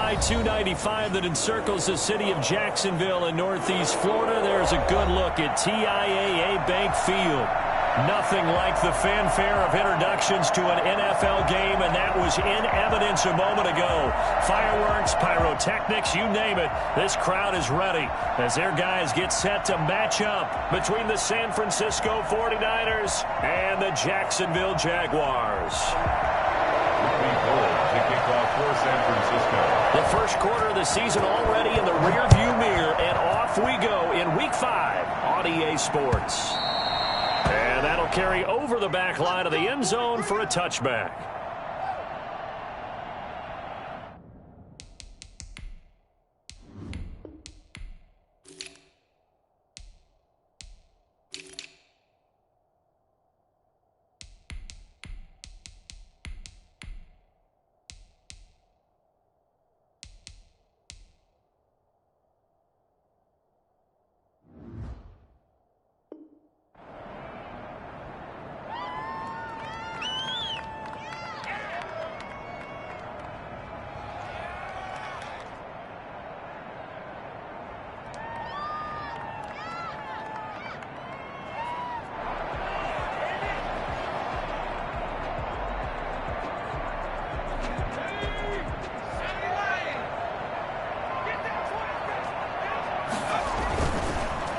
I-295 that encircles the city of Jacksonville in northeast Florida. There's a good look at TIAA Bank Field. Nothing like the fanfare of introductions to an NFL game, and that was in evidence a moment ago. Fireworks, pyrotechnics, you name it. This crowd is ready as their guys get set to match up between the San Francisco 49ers and the Jacksonville Jaguars. For San Francisco. The first quarter of the season already in the rearview mirror, and off we go in Week 5 on EA Sports. And that'll carry over the back line of the end zone for a touchback.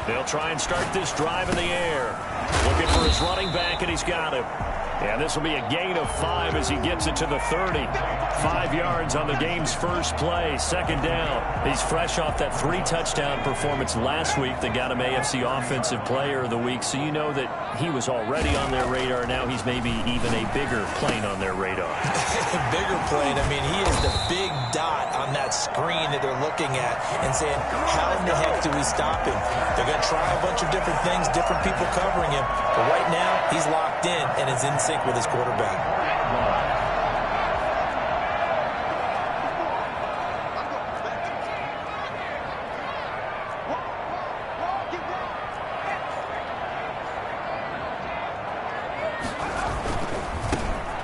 They'll try and start this drive in the air. Looking for his running back, and he's got him. And this will be a gain of 5 as he gets it to the 30. 5 yards on the game's first play. Second down. He's fresh off that 3-touchdown performance last week that got him AFC Offensive Player of the Week. So you know that he was already on their radar. Now he's maybe even a bigger plane on their radar. Bigger plane. I mean, he is the big dot on that screen that they're looking at and saying, how in the heck do we stop him? They're going to try a bunch of different things, different people covering him. But right now, he's locked in and is in sync with his quarterback.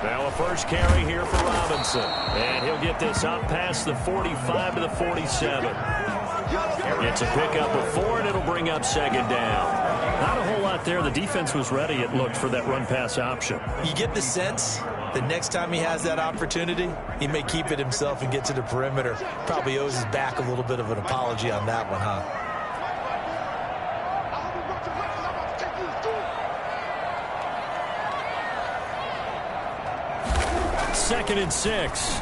Now a first carry here for Robinson. And he'll get this up past the 45 to the 47. It's a pickup of 4, and it'll bring up second down. Not a whole lot there. The defense was ready, it looked, for that run-pass option. You get the sense that next time he has that opportunity, he may keep it himself and get to the perimeter. Probably owes his back a little bit of an apology on that one, huh? Second and 6.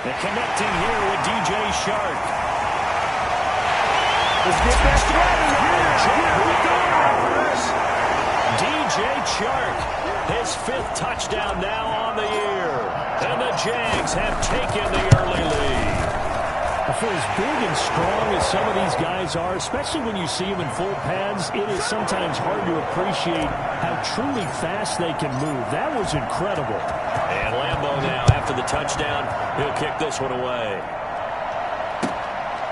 And connecting here with DJ Shark. Let's get back to DJ Chark, his 5th touchdown now on the year. And the Jags have taken the early lead. For as big and strong as some of these guys are, especially when you see them in full pads, it is sometimes hard to appreciate how truly fast they can move. That was incredible. And Lambeau now, after the touchdown, he'll kick this one away.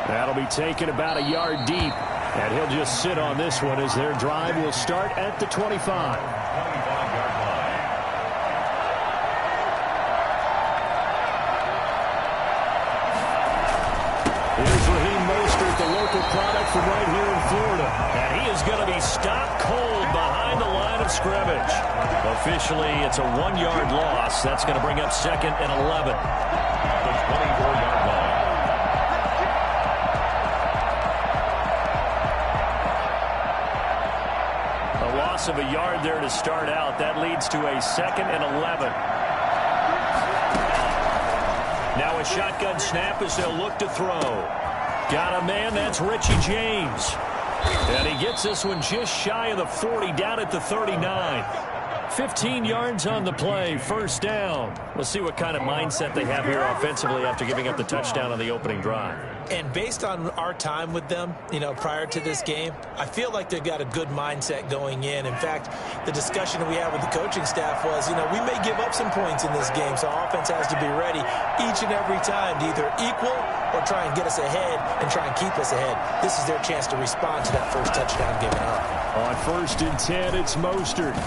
That'll be taken about a yard deep, and he'll just sit on this one as their drive will start at the 25. Here's Raheem Mostert, the local product from right here in Florida. And he is going to be stopped cold behind the line of scrimmage. Officially, it's a 1-yard loss. That's going to bring up second and 11. The 24-yard line. Loss of a yard there to start out. That leads to a second and 11. Now a shotgun snap as they'll look to throw. Got a man, that's Richie James. And he gets this one just shy of the 40, down at the 39. 15 yards on the play, first down. We'll see what kind of mindset they have here offensively after giving up the touchdown on the opening drive. And based on our time with them, prior to this game, I feel like they've got a good mindset going in. In fact, the discussion that we had with the coaching staff was, we may give up some points in this game, so our offense has to be ready each and every time to either equal or try and get us ahead and try and keep us ahead. This is their chance to respond to that first touchdown given up. On 1st and 10, it's Mostert.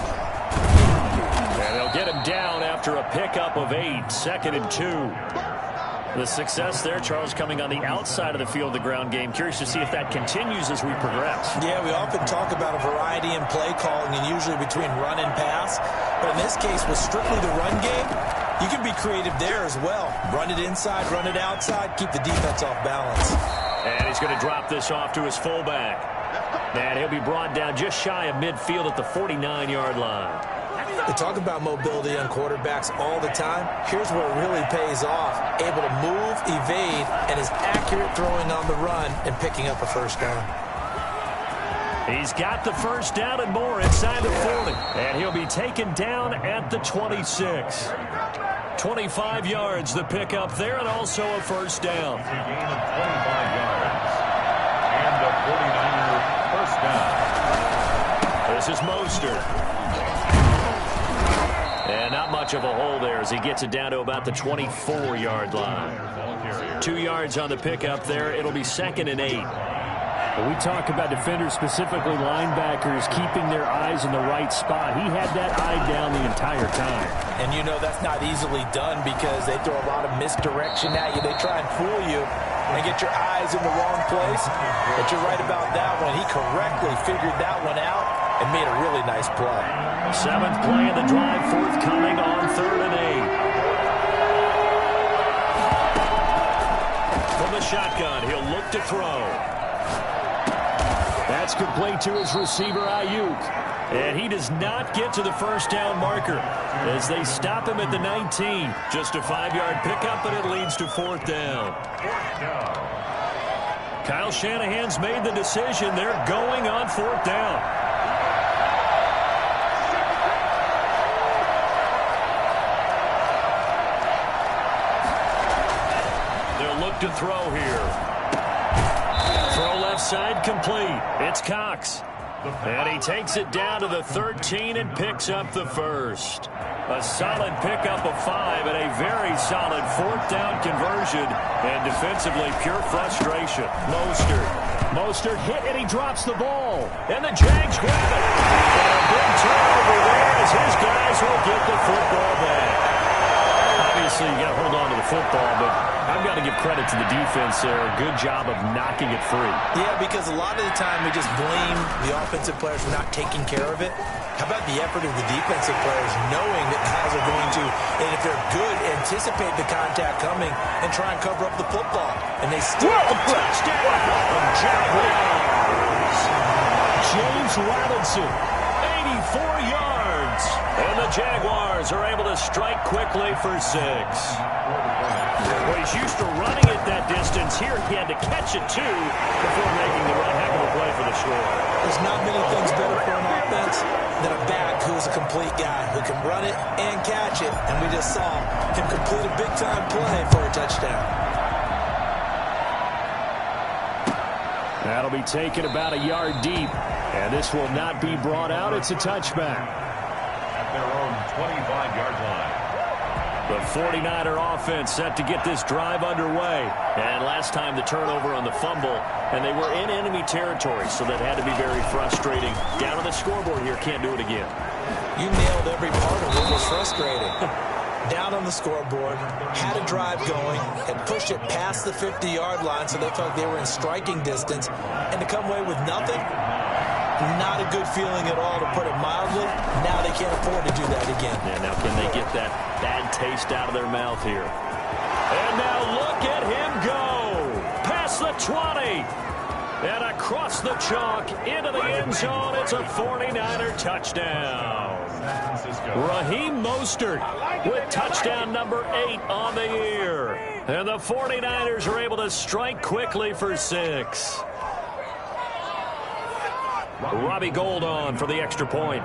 And they'll get him down after a pickup of 8, 2nd and 2. The success there, Charles, coming on the outside of the field, the ground game. Curious to see if that continues as we progress. Yeah, we often talk about a variety in play calling and usually between run and pass. But in this case, with strictly the run game, you can be creative there as well. Run it inside, run it outside, keep the defense off balance. And he's going to drop this off to his fullback. And he'll be brought down just shy of midfield at the 49-yard line. They talk about mobility on quarterbacks all the time. Here's where it really pays off. Able to move, evade, and is accurate throwing on the run and picking up a first down. He's got the first down and more inside the 40. And he'll be taken down at the 26. 25 yards the pickup there, and also a first down. A gain of 25 yards. And a 49er first down. This is Mostert. And not much of a hole there as he gets it down to about the 24-yard line. 2 yards on the pickup there. It'll be 2nd and 8. We talk about defenders, specifically linebackers, keeping their eyes in the right spot. He had that eye down the entire time. And you know that's not easily done because they throw a lot of misdirection at you. They try and fool you and get your eyes in the wrong place. But you're right about that one. He correctly figured that one out and made a really nice play. 7th play of the drive, forthcoming on 3rd and 8. From the shotgun, he'll look to throw. That's complete to his receiver, Ayuk. And he does not get to the first down marker as they stop him at the 19. Just a 5-yard pickup, and it leads to 4th down. Kyle Shanahan's made the decision. They're going on 4th down. To throw here. Throw left side complete. It's Cox. And he takes it down to the 13 and picks up the first. A solid pickup of 5 and a very solid 4th down conversion. And defensively, pure frustration. Mostert hit and he drops the ball. And the Jags grab it. And a big turnover there as his guys will get the football back. Obviously, you got to hold on to the football, but I've got to give credit to the defense there. Good job of knocking it free. Yeah, because a lot of the time we just blame the offensive players for not taking care of it. How about the effort of the defensive players knowing that guys are going to, and if they're good, anticipate the contact coming and try and cover up the football. And they still touchdown from Jaguars. James Robinson, 84 yards. And the Jaguars are able to strike quickly for 6. Well, he's used to running it that distance. Here he had to catch it, too, before making the run. Heck of a play for the score. There's not many things better for an offense than a back who is a complete guy who can run it and catch it. And we just saw him complete a big-time play for a touchdown. That'll be taken about a yard deep. And this will not be brought out. It's a touchback. At their own 25-yard line. The 49er offense set to get this drive underway. And last time the turnover on the fumble, and they were in enemy territory, so that had to be very frustrating. Down on the scoreboard here, can't do it again. You nailed every part of what was frustrating. Down on the scoreboard, had a drive going, had pushed it past the 50-yard line, so they felt they were in striking distance, and to come away with nothing, not a good feeling at all, to put it mildly. Now they can't afford to do that again. Yeah, now can they get that bad taste out of their mouth here? And now look at him go. Past the 20. And across the chalk into the end zone. It's a 49er touchdown. Raheem Mostert with touchdown number 8 on the year. And the 49ers are able to strike quickly for 6. Robbie Gould on for the extra point.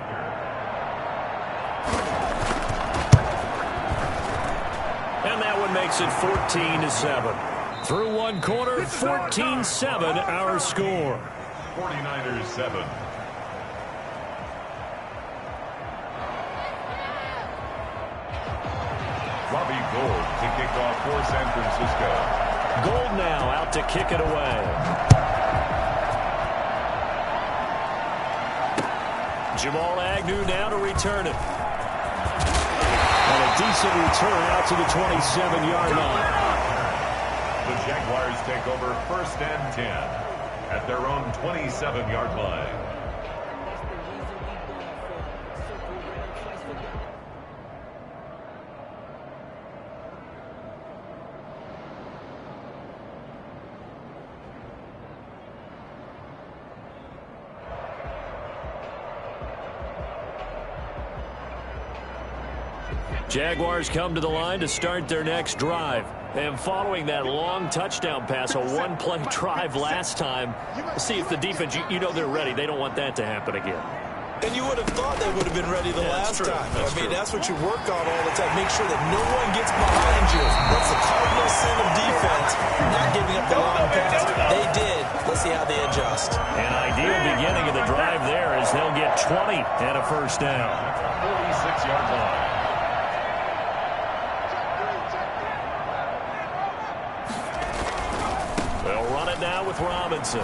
And that one makes it 14-7. Through one quarter, 14-7 our score. 49ers 7. Robbie Gould to kick off for San Francisco. Gould now out to kick it away. Jamal Agnew now to return it. And a decent return out to the 27-yard line. the Jaguars take over 1st and 10 at their own 27-yard line. Jaguars come to the line to start their next drive. And following that long touchdown pass, a one-play drive last time, see if the defense, you know they're ready. They don't want that to happen again. And you would have thought they would have been ready the last time. I mean, that's what you work on all the time. Make sure that no one gets behind you. That's the cardinal sin of defense, not giving up the long pass. They did. Let's see how they adjust. An ideal beginning of the drive there as they'll get 20 and a first down. 46-yard line. They'll run it now with Robinson.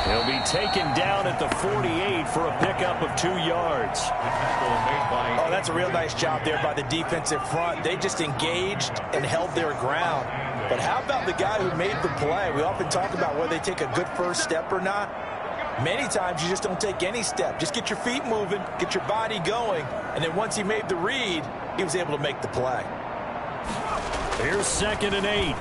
He'll be taken down at the 48 for a pickup of 2 yards. Oh, that's a real nice job there by the defensive front. They just engaged and held their ground. But how about the guy who made the play? We often talk about whether they take a good first step or not. Many times you just don't take any step. Just get your feet moving, get your body going, and then once he made the read, he was able to make the play. Here's 2nd and 8.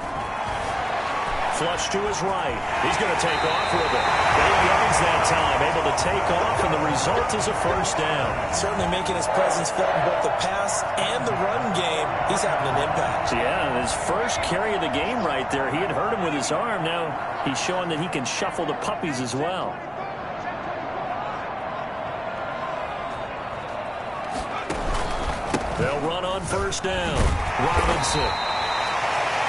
Flush to his right. He's going to take off with it. 8 yards that time, able to take off, and the result is a first down. Certainly making his presence felt in both the pass and the run game. He's having an impact. Yeah, his first carry of the game right there. He had hurt him with his arm. Now he's showing that he can shuffle the puppies as well. They'll run on first down. Robinson.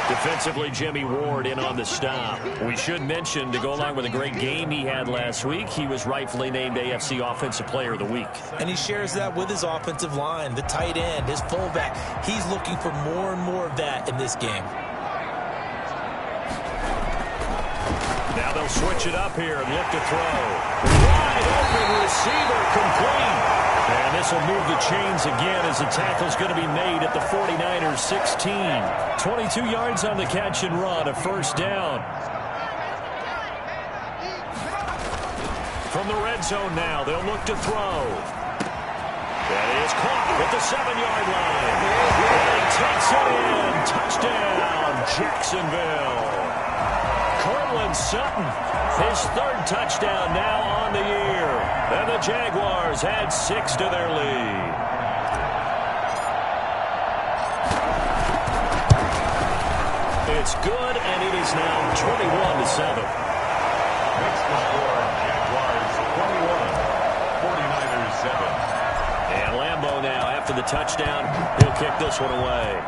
Defensively, Jimmy Ward in on the stop. We should mention, to go along with a great game he had last week, he was rightfully named AFC Offensive Player of the Week. And he shares that with his offensive line, the tight end, his fullback. He's looking for more and more of that in this game. Now they'll switch it up here and look to throw. Wide open receiver, complete. And this will move the chains again as the tackle's going to be made at the 49ers 16. 22 yards on the catch and run, a first down. From the red zone now, they'll look to throw. That is caught at the 7-yard line. And he takes it in. Touchdown, Jacksonville. Cortland Sutton, his 3rd touchdown now on the year. And the Jaguars add 6 to their lead. It's good, and it is now 21-7. Next to score, Jaguars 21, 49ers 7. And Lambeau now, after the touchdown, he'll kick this one away.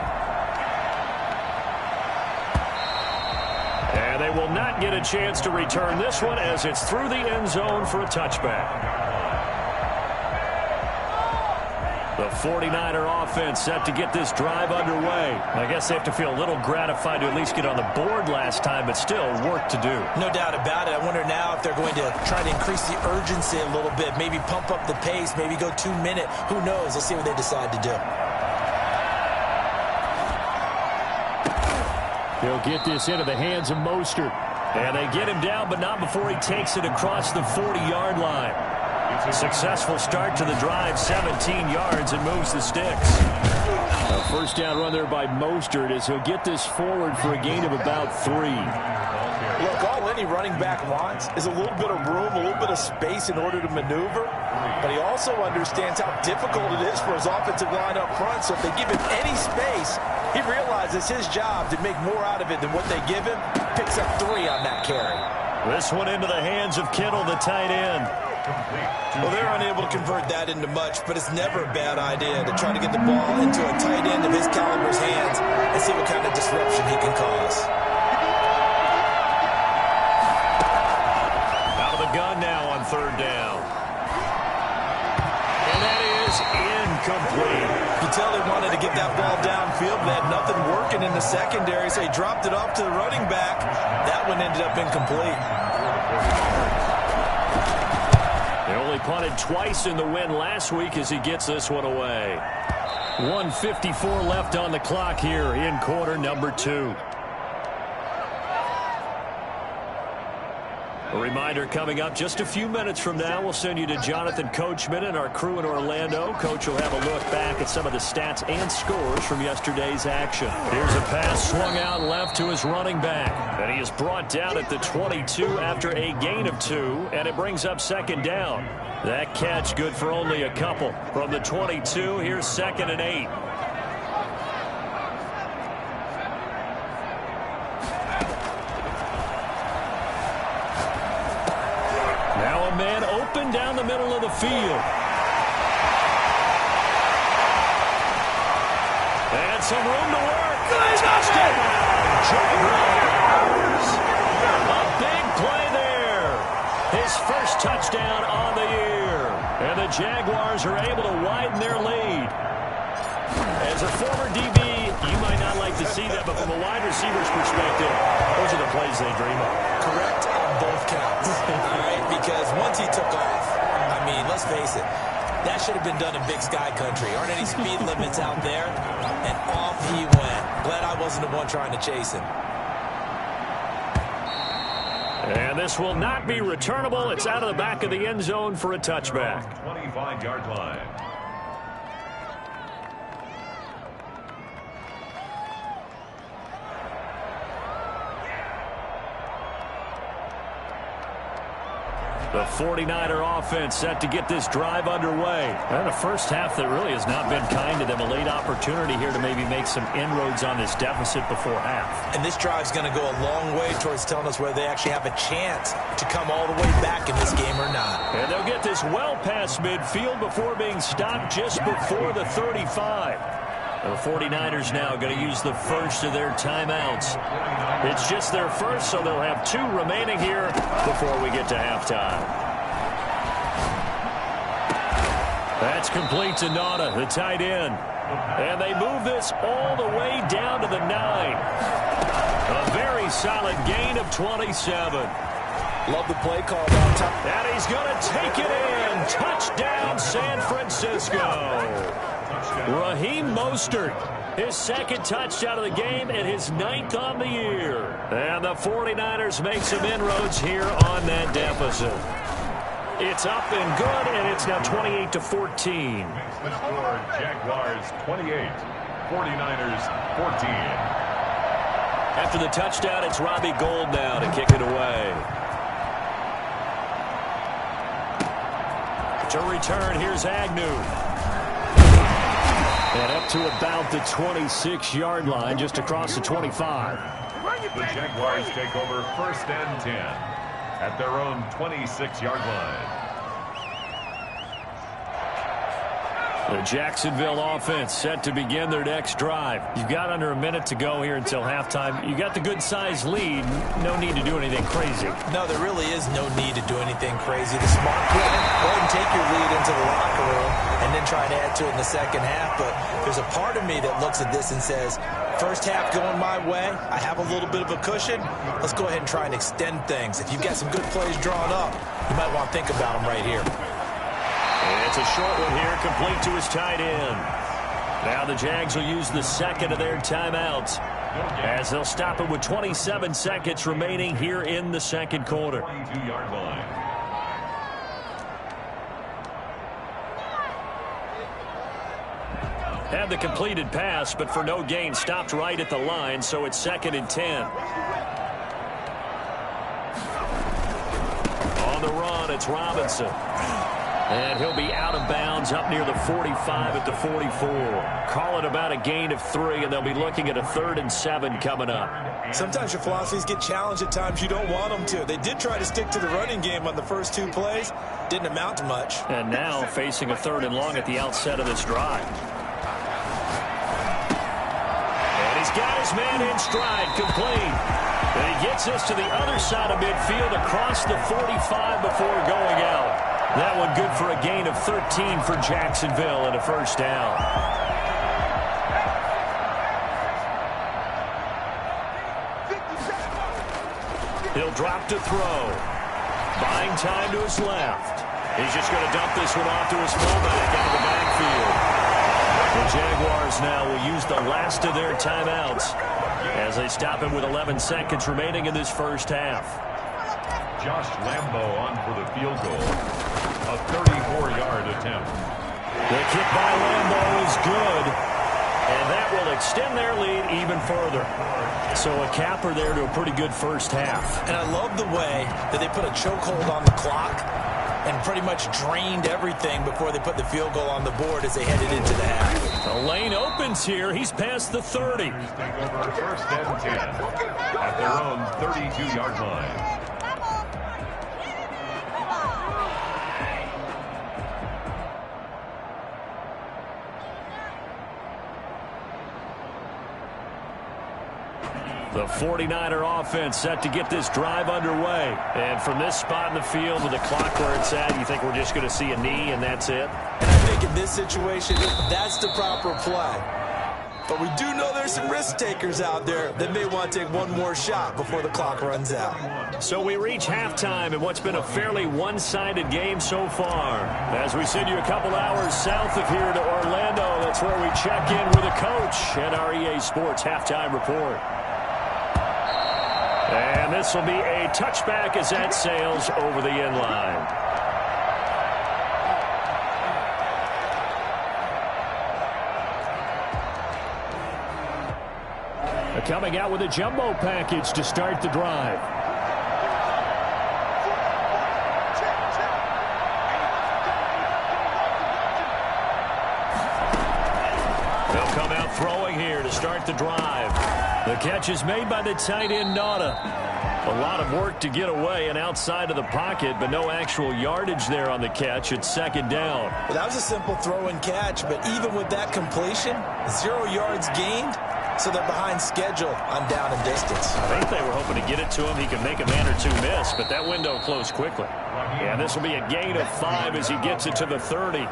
And they will not get a chance to return this one as it's through the end zone for a touchback. The 49er offense set to get this drive underway. I guess they have to feel a little gratified to at least get on the board last time, but still work to do. No doubt about it. I wonder now if they're going to try to increase the urgency a little bit, maybe pump up the pace, maybe go 2-minute. Who knows? Let's see what they decide to do. They'll get this into the hands of Mostert. And they get him down, but not before he takes it across the 40-yard line. Successful start to the drive, 17 yards, and moves the sticks. A first down run there by Mostert as he'll get this forward for a gain of about 3. Look, all any running back wants is a little bit of room, a little bit of space in order to maneuver. But he also understands how difficult it is for his offensive line up front. So if they give him any space, he realizes his job to make more out of it than what they give him. Picks up 3 on that carry. This one into the hands of Kittle, the tight end. Well, they're unable to convert that into much, but it's never a bad idea to try to get the ball into a tight end of his caliber's hands and see what kind of disruption he can cause. Out of the gun now on 3rd down. And that is incomplete. You can tell they wanted to get that ball downfield. They had nothing working in the secondary, so he dropped it off to the running back. That one ended up incomplete. They only punted twice in the win last week as he gets this one away. 1:54 left on the clock here in quarter number 2. A reminder coming up just a few minutes from now, we'll send you to Jonathan Coachman and our crew in Orlando. Coach will have a look back at some of the stats and scores from yesterday's action. Here's a pass swung out left to his running back. And he is brought down at the 22 after a gain of 2, and it brings up second down. That catch good for only a couple. From the 22, here's 2nd and 8. Man open down the middle of the field. And some room to work. Touchdown! Jaguars! A big play there. His first touchdown on the year. And the Jaguars are able to widen their lead. As a former DB, you might not like to see that, but from a wide receiver's perspective, those are the plays they dream of. Correct on both counts. All right, because once he took off, I mean, let's face it, that should have been done in Big Sky country. Aren't any speed limits out there? And off he went. Glad I wasn't the one trying to chase him. And this will not be returnable. It's out of the back of the end zone for a touchback. 25-yard line. The 49er offense set to get this drive underway. And a first half that really has not been kind to them. A late opportunity here to maybe make some inroads on this deficit before half. And this drive's going to go a long way towards telling us whether they actually have a chance to come all the way back in this game or not. And they'll get this well past midfield before being stopped just before the 35. The 49ers now going to use the first of their timeouts. It's just their first, so they'll have 2 remaining here before we get to halftime. That's complete to Nauta, the tight end. And they move this all the way down to the 9. A very solid gain of 27. Love the play call down top. And he's going to take it in. Touchdown, San Francisco. Raheem Mostert, his 2nd touchdown of the game and his 9th on the year. And the 49ers make some inroads here on that deficit. It's up and good, and it's now 28-14. The score, Jaguars 28, 49ers 14. After the touchdown, it's Robbie Gould now to kick it away. To return, here's Agnew. And up to about the 26-yard line, just across the 25. The Jaguars take over 1st and 10 at their own 26-yard line. The Jacksonville offense set to begin their next drive. You've got under a minute to go here until halftime. You got the good-sized lead. No need to do anything crazy. No, there really is no need to do anything crazy. The smart play, go ahead and take your lead into the locker room and then try to add to it in the second half. But there's a part of me that looks at this and says, first half going my way, I have a little bit of a cushion. Let's go ahead and try and extend things. If you've got some good plays drawn up, you might want to think about them right here. It's a short one here, complete to his tight end. Now the Jags will use the 2nd of their timeouts as they'll stop it with 27 seconds remaining here in the 2nd quarter. 22-yard line. Had the completed pass, but for no gain, stopped right at the line, so it's 2nd and 10. On the run, it's Robinson. And he'll be out of bounds up near the 45 at the 44. Call it about a gain of 3, and they'll be looking at a 3rd and 7 coming up. Sometimes your philosophies get challenged at times you don't want them to. They did try to stick to the running game on the first 2 plays. Didn't amount to much. And now facing a 3rd and long at the outset of this drive. And he's got his man in stride, complete. And he gets us to the other side of midfield across the 45 before going out. That one good for a gain of 13 for Jacksonville and a first down. He'll drop to throw. Buying time to his left. He's just going to dump this one off to his fullback out of the backfield. The Jaguars now will use the last of their timeouts as they stop him with 11 seconds remaining in this first half. Josh Lambo on for the field goal. A 34-yard attempt. The kick by Lambo is good. And that will extend their lead even further. So a capper there to a pretty good first half. And I love the way that they put a chokehold on the clock and pretty much drained everything before they put the field goal on the board as they headed into the half. The lane opens here. He's past the 30. Take over first and 10 at their own 32-yard line. The 49er offense set to get this drive underway. And from this spot in the field with the clock where it's at, you think we're just going to see a knee and that's it? And I think in this situation, that's the proper play. But we do know there's some risk takers out there that may want to take one more shot before the clock runs out. So we reach halftime in what's been a fairly one-sided game so far. As we send you a couple hours south of here to Orlando, that's where we check in with the coach at our EA Sports Halftime Report. And this will be a touchback as that sails over the end line. Coming out with a jumbo package to start the drive. They'll come out throwing here to start the drive. The catch is made by the tight end, Nauta. A lot of work to get away and outside of the pocket, but no actual yardage there on the catch. It's second down. Well, that was a simple throw and catch, but even with that completion, 0 yards gained, so they're behind schedule on down and distance. I think they were hoping to get it to him. He can make a man or two miss, but that window closed quickly. And this will be a gain of 5 as he gets it to the 30.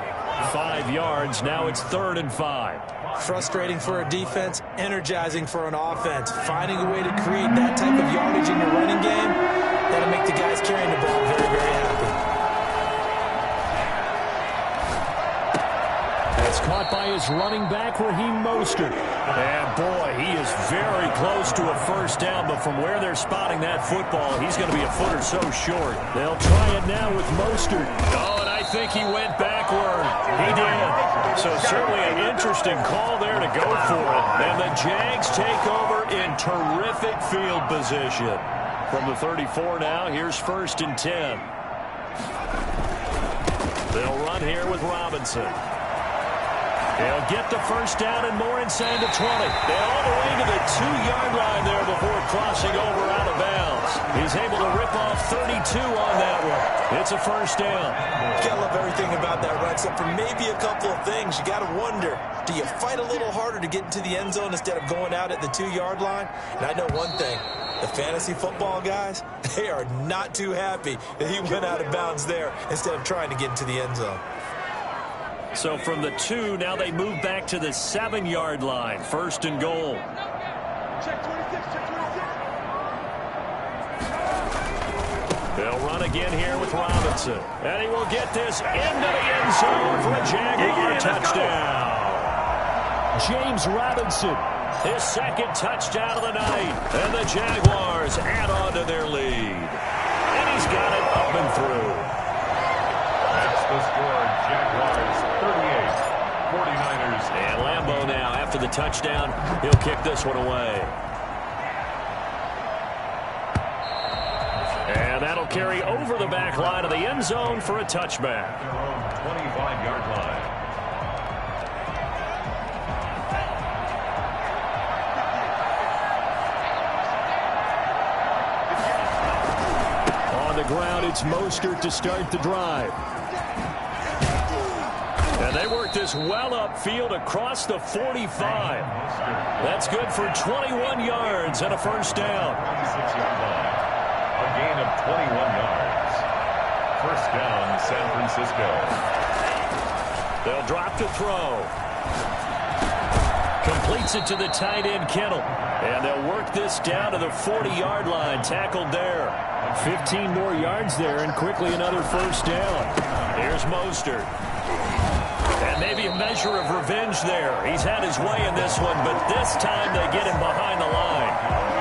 5 yards. Now it's 3rd and 5. Frustrating for a defense, energizing for an offense. Finding a way to create that type of yardage in your running game, that'll make the guys carrying the ball very, very happy. That's caught by his running back, Raheem Mostert. And boy, he is very close to a first down, but from where they're spotting that football, he's going to be a foot or so short. They'll try it now with Mostert. Oh, and I think he went backward. He did. So certainly an interesting call there to go for it. And the Jags take over in terrific field position. From the 34 now, here's 1st and 10. They'll run here with Robinson. They'll get the first down and more inside the 20. They're all the way to the 2-yard line there before crossing over out of bounds. He's able to rip off 32 on that one. It's a first down. You gotta love everything about that run, except for maybe a couple of things. You gotta wonder, do you fight a little harder to get into the end zone instead of going out at the 2-yard line? And I know one thing. The fantasy football guys, they are not too happy that he went out of bounds there instead of trying to get into the end zone. So from the 2, now they move back to the 7-yard line. 1st and goal. Check 26, check 26. They'll run again here with Robinson. And he will get this into the end zone for a Jaguar touchdown. James Robinson. His 2nd touchdown of the night. And the Jaguars add on to their lead. And he's got it up and through. That's the score. Jaguars 38. 49ers. And Lambo now, after the touchdown, he'll kick this one away. And that'll carry over the back line of the end zone for a touchback. Their own 25-yard line. On the ground, it's Mostert to start the drive. And they work this well upfield across the 45. That's good for 21 yards and a first down. 26-yard line. A gain of 21 yards. First down, San Francisco. They'll drop to throw. Completes it to the tight end, Kittle. And they'll work this down to the 40-yard line. Tackled there. 15 more yards there, and quickly another first down. Here's Mostert. And maybe a measure of revenge there. He's had his way in this one, but this time they get him behind the line.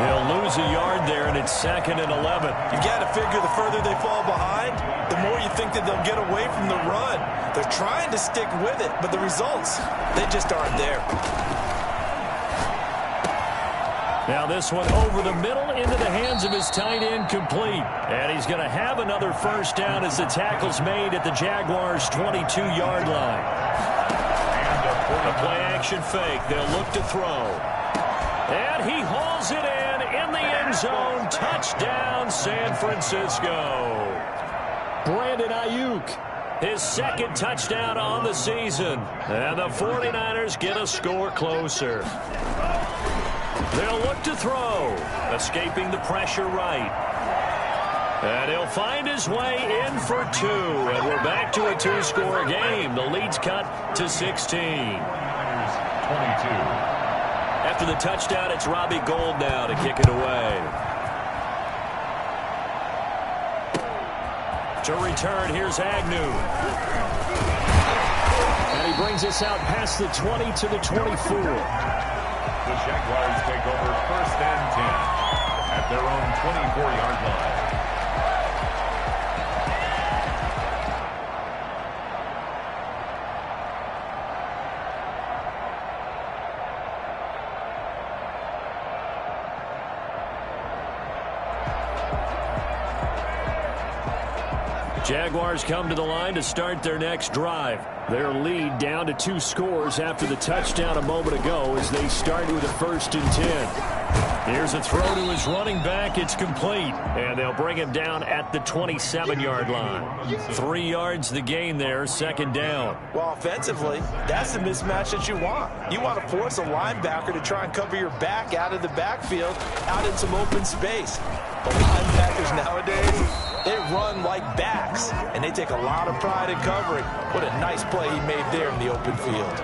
They'll lose a yard there, and it's 2nd and 11. You got to figure the further they fall behind, the more you think that they'll get away from the run. They're trying to stick with it, but the results, they just aren't there. Now this one over the middle into the hands of his tight end, complete. And he's going to have another first down as the tackle's made at the Jaguars' 22-yard line. A play-action fake. They'll look to throw. And he hauls it in the end zone. Touchdown, San Francisco. Brandon Ayuk. His 2nd touchdown on the season. And the 49ers get a score closer. They'll look to throw. Escaping the pressure right. And he'll find his way in for 2. And we're back to a 2-score game. The lead's cut to 16. 22. After the touchdown, it's Robbie Gould now to kick it away. To return, here's Agnew. And he brings us out past the 20 to the 24. The Jaguars take over 1st and 10 at their own 24-yard line. Jaguars come to the line to start their next drive. Their lead down to 2 scores after the touchdown a moment ago as they start with a 1st and 10. Here's a throw to his running back. It's complete. And they'll bring him down at the 27-yard line. 3 yards the gain there, 2nd down. Well, offensively, that's the mismatch that you want. You want to force a linebacker to try and cover your back out of the backfield, out in some open space. But linebackers nowadays, they run like backs, and they take a lot of pride in covering. What a nice play he made there in the open field.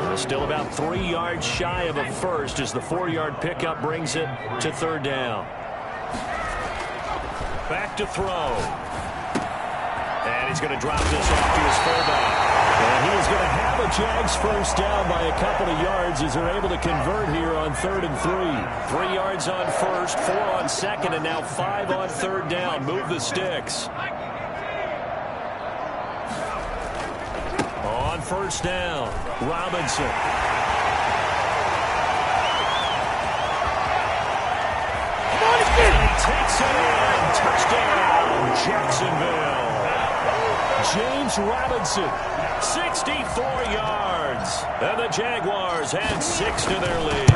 They're still about 3 yards shy of a first as the 4-yard pickup brings it to 3rd down. Back to throw. And he's going to drop this off to his fullback. And he is going to have a Jags first down by a couple of yards as they're able to convert here on 3rd and 3. 3 yards on first, 4 on 2nd, and now 5 on 3rd down. Move the sticks. On 1st down, Robinson. And he takes it in. Touchdown, Jacksonville. James Robinson, 64 yards. And the Jaguars add 6 to their lead.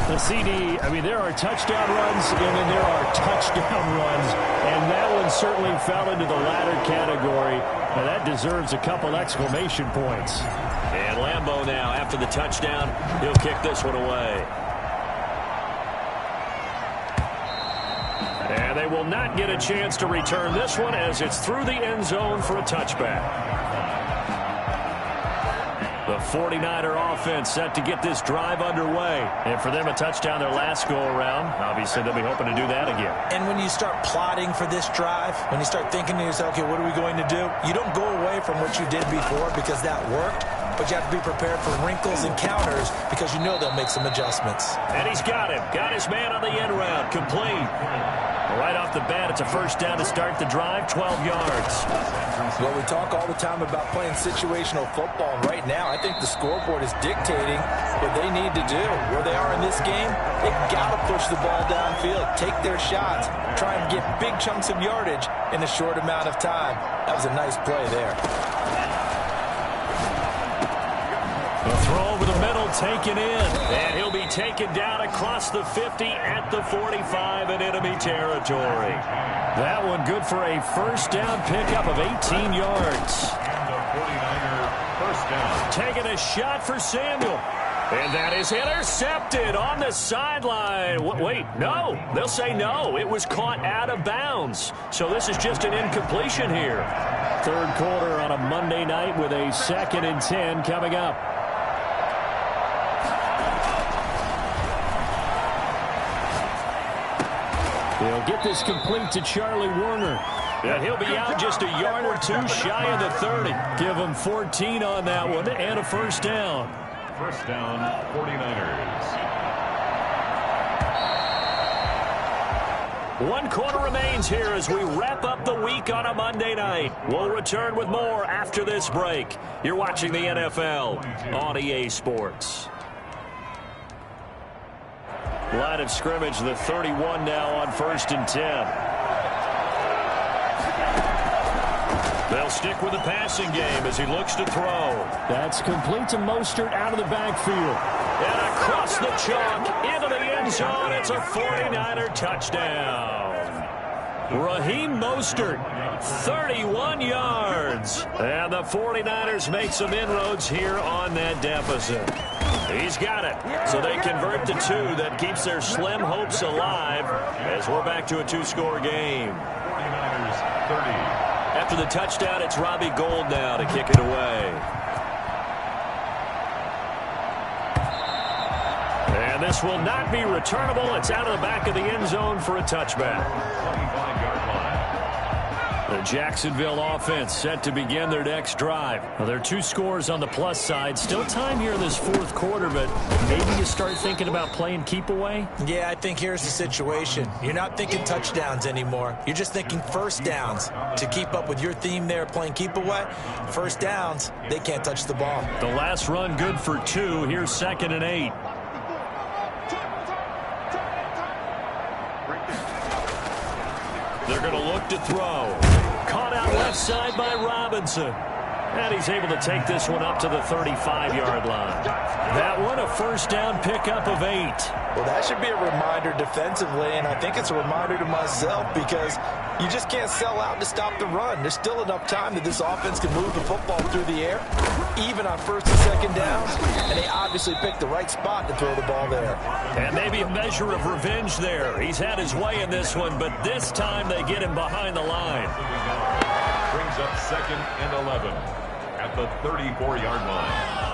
The CD, I mean, there are touchdown runs, and then there are touchdown runs. And that one certainly fell into the latter category. And that deserves a couple exclamation points. And Lambeau now, after the touchdown, he'll kick this one away. And they will not get a chance to return this one as it's through the end zone for a touchback. The 49er offense set to get this drive underway. And for them, a touchdown their last go-around. Obviously, they'll be hoping to do that again. And when you start plotting for this drive, when you start thinking to yourself, okay, what are we going to do? You don't go away from what you did before because that worked. But you have to be prepared for wrinkles and counters because you know they'll make some adjustments. And he's got him. Got his man on the end route. Complete. Right off the bat, it's a first down to start the drive, 12 yards. Well, we talk all the time about playing situational football, and right now I think the scoreboard is dictating what they need to do. Where they are in this game, they've got to push the ball downfield, take their shots, try and get big chunks of yardage in a short amount of time. That was a nice play there. The throw over the middle, taken in. And he'll be taken down across the 50 at the 45 in enemy territory. That one good for a first down pickup of 18 yards. And the 49er first down. Taking a shot for Samuel. And that is intercepted on the sideline. Wait, no. They'll say no. It was caught out of bounds. So this is just an incompletion here. Third quarter on a Monday night with a 2nd and 10 coming up. They'll get this complete to Charlie Warner. And he'll be out just a yard or two shy of the 30. Give him 14 on that one and a first down. First down, 49ers. 1 quarter remains here as we wrap up the week on a Monday night. We'll return with more after this break. You're watching the NFL on EA Sports. Line of scrimmage, the 31 now on 1st and 10. They'll stick with the passing game as he looks to throw. That's complete to Mostert out of the backfield. And across the chalk, into the end zone. It's a 49er touchdown. Raheem Mostert, 31 yards. And the 49ers make some inroads here on that deficit. He's got it. So they convert to 2. That keeps their slim hopes alive as we're back to a 2-score game. 49ers 30. After the touchdown, it's Robbie Gould now to kick it away. And this will not be returnable. It's out of the back of the end zone for a touchback. 25-yard line. The Jacksonville offense set to begin their next drive. Well, there are 2 scores on the plus side. Still time here in this 4th quarter, but maybe you start thinking about playing keep away? Yeah, I think here's the situation. You're not thinking touchdowns anymore. You're just thinking first downs. To keep up with your theme there, playing keep away, first downs, they can't touch the ball. The last run good for 2. Here's 2nd and 8. They're going to look to throw. Caught out left side by Robinson. And he's able to take this one up to the 35-yard line. That one a first down pickup of 8. Well, that should be a reminder defensively, and I think it's a reminder to myself because you just can't sell out to stop the run. There's still enough time that this offense can move the football through the air, even on 1st and 2nd downs, and they obviously picked the right spot to throw the ball there. And maybe a measure of revenge there. He's had his way in this one, but this time they get him behind the line. Brings up 2nd and 11 at the 34-yard line.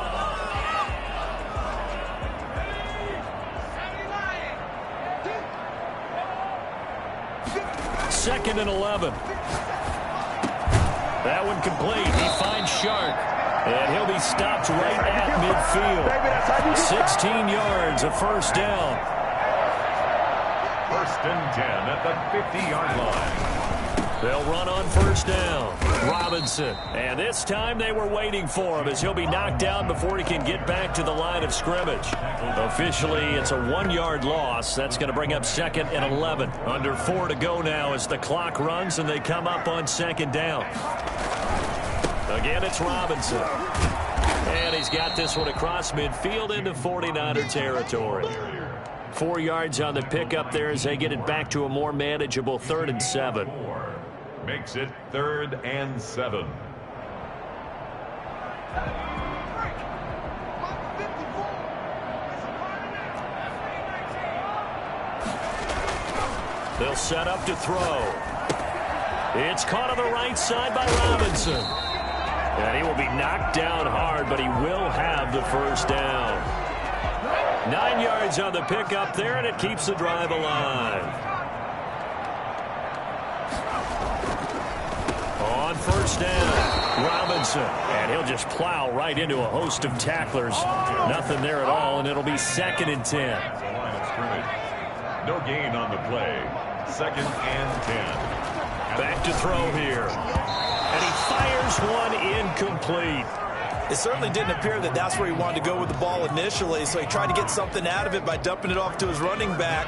Second and 11. That one complete. He finds Shark. And he'll be stopped right at midfield. 16 yards, a first down. 1st and 10 at the 50-yard line. They'll run on first down. Robinson. And this time they were waiting for him as he'll be knocked down before he can get back to the line of scrimmage. Officially, it's a 1-yard loss. That's going to bring up 2nd and 11. Under 4 to go now as the clock runs and they come up on 2nd down. Again, it's Robinson. And he's got this one across midfield into 49er territory. 4 yards on the pickup there as they get it back to a more manageable 3rd and 7. Makes it 3rd and 7. They'll set up to throw. It's caught on the right side by Robinson. And he will be knocked down hard, but he will have the first down. 9 yards on the pickup there, and it keeps the drive alive. On first down, Robinson. And he'll just plow right into a host of tacklers. Nothing there at all, and it'll be 2nd and 10. Line of scrimmage. No gain on the play. 2nd and 10. Back to throw here. And he fires one incomplete. It certainly didn't appear that that's where he wanted to go with the ball initially, so he tried to get something out of it by dumping it off to his running back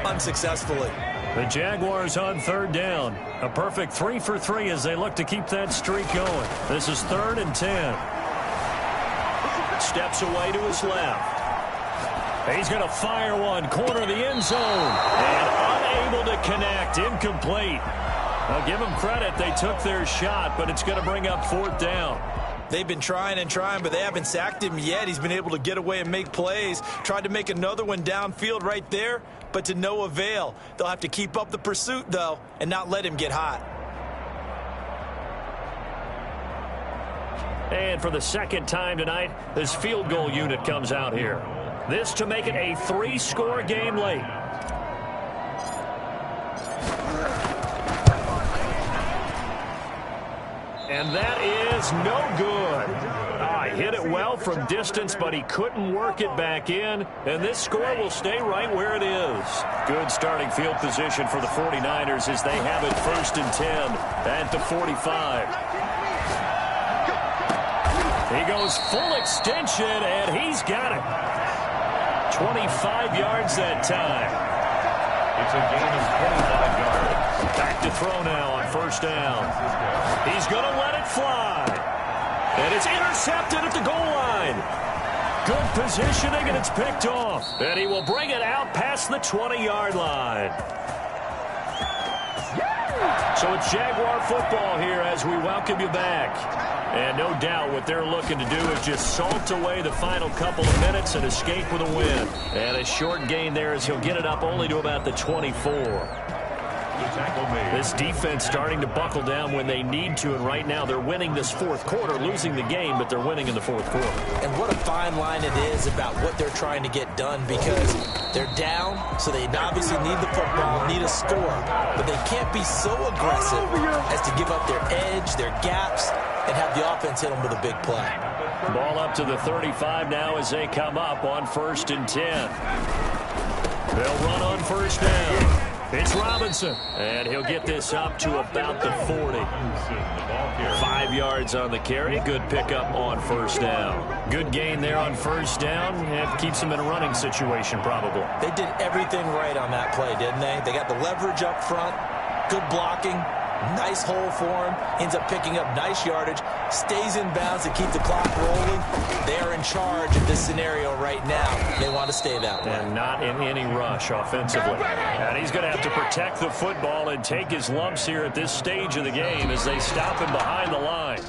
unsuccessfully. The Jaguars on 3rd down. A perfect 3 for 3 as they look to keep that streak going. This is 3rd and 10. Steps away to his left. He's going to fire one, corner of the end zone, and unable to connect, incomplete. I'll give them credit. They took their shot, but it's going to bring up 4th down. They've been trying and trying, but they haven't sacked him yet. He's been able to get away and make plays. Tried to make another one downfield right there, but to no avail. They'll have to keep up the pursuit, though, and not let him get hot. And for the 2nd time tonight, this field goal unit comes out here. This to make it a 3-score game late. And that is no good. Hit it well from distance, but he couldn't work it back in, and this score will stay right where it is. Good starting field position for the 49ers as they have it 1st and 10 at the 45. He goes full extension, and he's got it. 25 yards that time. It's a gain of 25 yards. Back to throw now on 1st down. He's going to let it fly. And it's intercepted at the goal line. Good positioning, and it's picked off. And he will bring it out past the 20-yard line. So it's Jaguar football here as we welcome you back. And no doubt what they're looking to do is just salt away the final couple of minutes and escape with a win. And a short gain there as he'll get it up only to about the 24. This defense starting to buckle down when they need to, and right now they're winning this 4th quarter, losing the game, but they're winning in the 4th quarter. And what a fine line it is about what they're trying to get done, because they're down, so they obviously need the football, need a score, but they can't be so aggressive as to give up their edge, their gaps, and have the offense hit them with a big play. Ball up to the 35 now as they come up on 1st and 10. They'll run on 1st down. It's Robinson, and he'll get this up to about the 40. 5 yards on the carry. Good pickup on 1st down. Good gain there on 1st down. It keeps them in a running situation probably. They did everything right on that play, didn't they? They got the leverage up front, good blocking, nice hole for him, ends up picking up nice yardage, stays in bounds to keep the clock rolling. They are in charge of this scenario right now. They want to stay that way. And not in any rush offensively. And he's going to have to protect the football and take his lumps here at this stage of the game as they stop him behind the line.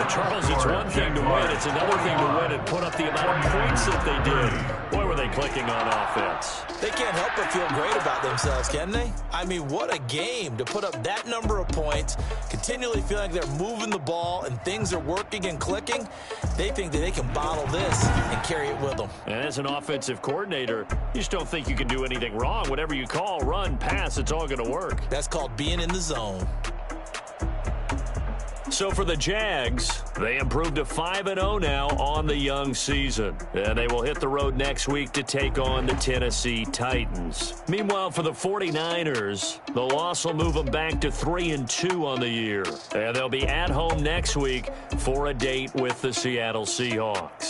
Charles, it's one thing to win. It's another thing to win and put up the amount of points that they did. Boy, were they clicking on offense. They can't help but feel great about themselves, can they? I mean, what a game to put up that number of points, continually feeling like they're moving the ball and things are working and clicking. They think that they can bottle this and carry it with them. And as an offensive coordinator, you just don't think you can do anything wrong. Whatever you call, run, pass, it's all going to work. That's called being in the zone. So for the Jags, they improved to 5-0 now on the young season. And they will hit the road next week to take on the Tennessee Titans. Meanwhile, for the 49ers, the loss will move them back to 3-2 on the year. And they'll be at home next week for a date with the Seattle Seahawks.